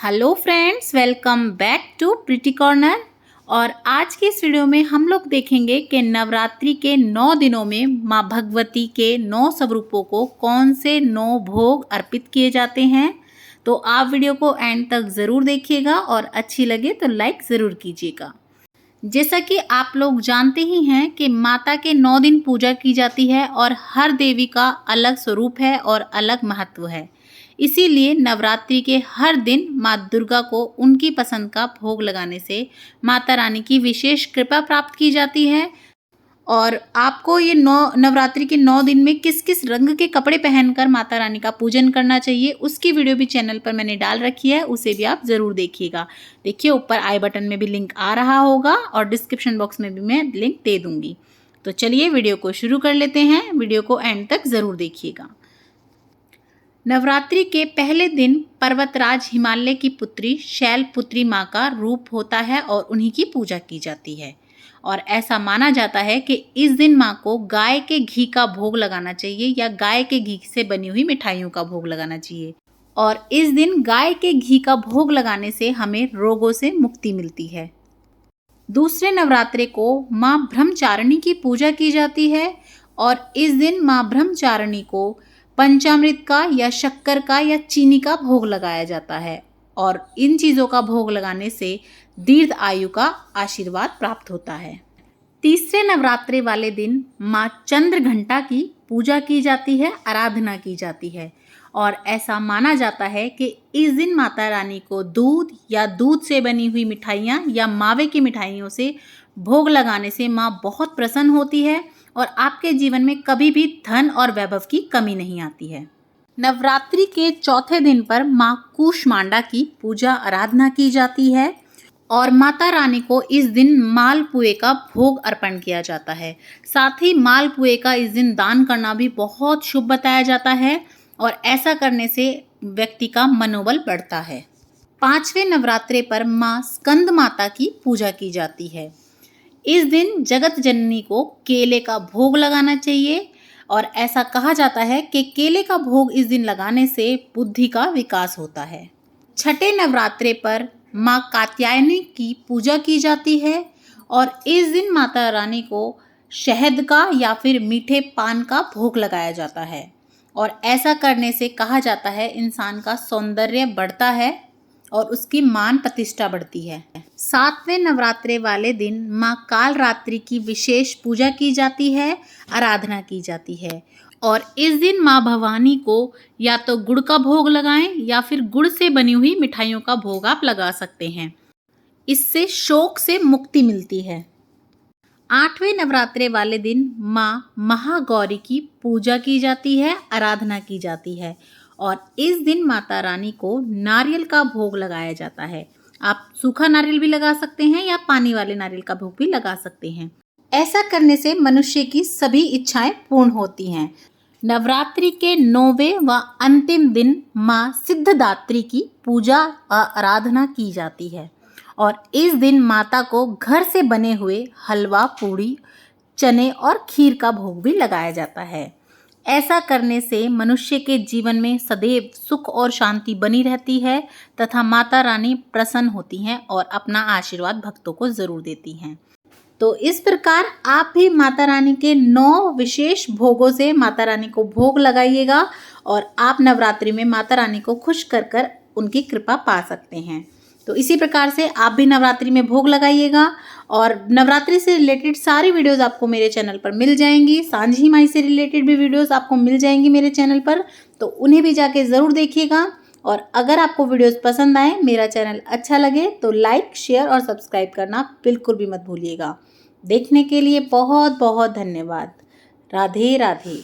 Hello friends, welcome back to Pretty Corner. और आज की इस वीडियो में हम लोग देखेंगे कि नवरात्रि के 9 दिनों में माँ भगवती के 9 स्वरूपों को कौन से 9 भोग अर्पित किए जाते हैं। तो आप वीडियो को एंड तक ज़रूर देखिएगा और अच्छी लगे तो लाइक ज़रूर कीजिएगा। जैसा कि आप लोग जानते ही हैं कि माता के 9 दिन पूजा की जाती है और हर देवी का अलग स्वरूप है और अलग महत्व है। इसीलिए नवरात्रि के हर दिन माँ दुर्गा को उनकी पसंद का भोग लगाने से माता रानी की विशेष कृपा प्राप्त की जाती है। और आपको ये नवरात्रि के 9 दिन में किस किस रंग के कपड़े पहनकर माता रानी का पूजन करना चाहिए उसकी वीडियो भी चैनल पर मैंने डाल रखी है, उसे भी आप ज़रूर देखिएगा। देखिए ऊपर आई बटन में भी लिंक आ रहा होगा और डिस्क्रिप्शन बॉक्स में भी मैं लिंक दे दूँगी। तो चलिए वीडियो को शुरू कर लेते हैं, वीडियो को एंड तक ज़रूर देखिएगा। नवरात्रि के पहले दिन पर्वतराज हिमालय की पुत्री शैलपुत्री माँ का रूप होता है और उन्हीं की पूजा की जाती है। और ऐसा माना जाता है कि इस दिन माँ को गाय के घी का भोग लगाना चाहिए या गाय के घी से बनी हुई मिठाइयों का भोग लगाना चाहिए। और इस दिन गाय के घी का भोग लगाने से हमें रोगों से मुक्ति मिलती है। दूसरे नवरात्रे को माँ ब्रह्मचारिणी की पूजा की जाती है और इस दिन माँ ब्रह्मचारिणी को पंचामृत का या शक्कर का या चीनी का भोग लगाया जाता है। और इन चीज़ों का भोग लगाने से दीर्घ आयु का आशीर्वाद प्राप्त होता है। तीसरे नवरात्रे वाले दिन माँ चंद्रघंटा की पूजा की जाती है, आराधना की जाती है। और ऐसा माना जाता है कि इस दिन माता रानी को दूध या दूध से बनी हुई मिठाइयाँ या मावे की मिठाइयों से भोग लगाने से माँ बहुत प्रसन्न होती है और आपके जीवन में कभी भी धन और वैभव की कमी नहीं आती है। नवरात्रि के चौथे दिन पर माँ कूष्मांडा की पूजा आराधना की जाती है और माता रानी को इस दिन मालपुए का भोग अर्पण किया जाता है। साथ ही मालपुए का इस दिन दान करना भी बहुत शुभ बताया जाता है और ऐसा करने से व्यक्ति का मनोबल बढ़ता है। पांचवें नवरात्रे पर माँ स्कंद माता की पूजा की जाती है। इस दिन जगत जननी को केले का भोग लगाना चाहिए और ऐसा कहा जाता है कि केले का भोग इस दिन लगाने से बुद्धि का विकास होता है। छठे नवरात्रे पर माँ कात्यायनी की पूजा की जाती है और इस दिन माता रानी को शहद का या फिर मीठे पान का भोग लगाया जाता है और ऐसा करने से कहा जाता है इंसान का सौंदर्य बढ़ता है और उसकी मान प्रतिष्ठा बढ़ती है। सातवें नवरात्रे वाले दिन माँ कालरात्रि की विशेष पूजा की जाती है, आराधना की जाती है। और इस दिन माँ भवानी को या तो गुड़ का भोग लगाएं या फिर गुड़ से बनी हुई मिठाइयों का भोग आप लगा सकते हैं। इससे शोक से मुक्ति मिलती है। आठवें नवरात्रे वाले दिन माँ महागौरी की पूजा की जाती है, आराधना की जाती है और इस दिन माता रानी को नारियल का भोग लगाया जाता है। आप सूखा नारियल भी लगा सकते हैं या पानी वाले नारियल का भोग भी लगा सकते हैं। ऐसा करने से मनुष्य की सभी इच्छाएं पूर्ण होती हैं। नवरात्रि के 9वें व अंतिम दिन माँ सिद्धदात्री की पूजा आराधना की जाती है और इस दिन माता को घर से बने हुए हलवा, पूड़ी, चने और खीर का भोग भी लगाया जाता है। ऐसा करने से मनुष्य के जीवन में सदैव सुख और शांति बनी रहती है तथा माता रानी प्रसन्न होती हैं और अपना आशीर्वाद भक्तों को ज़रूर देती हैं। तो इस प्रकार आप भी माता रानी के 9 विशेष भोगों से माता रानी को भोग लगाइएगा और आप नवरात्रि में माता रानी को खुश कर कर उनकी कृपा पा सकते हैं। तो इसी प्रकार से आप भी नवरात्रि में भोग लगाइएगा और नवरात्रि से रिलेटेड सारी वीडियोस आपको मेरे चैनल पर मिल जाएंगी। सांझी माई से रिलेटेड भी वीडियोस आपको मिल जाएंगी मेरे चैनल पर, तो उन्हें भी जाके ज़रूर देखिएगा। और अगर आपको वीडियोस पसंद आए, मेरा चैनल अच्छा लगे तो लाइक, शेयर और सब्सक्राइब करना बिल्कुल भी मत भूलिएगा। देखने के लिए बहुत बहुत धन्यवाद। राधे राधे।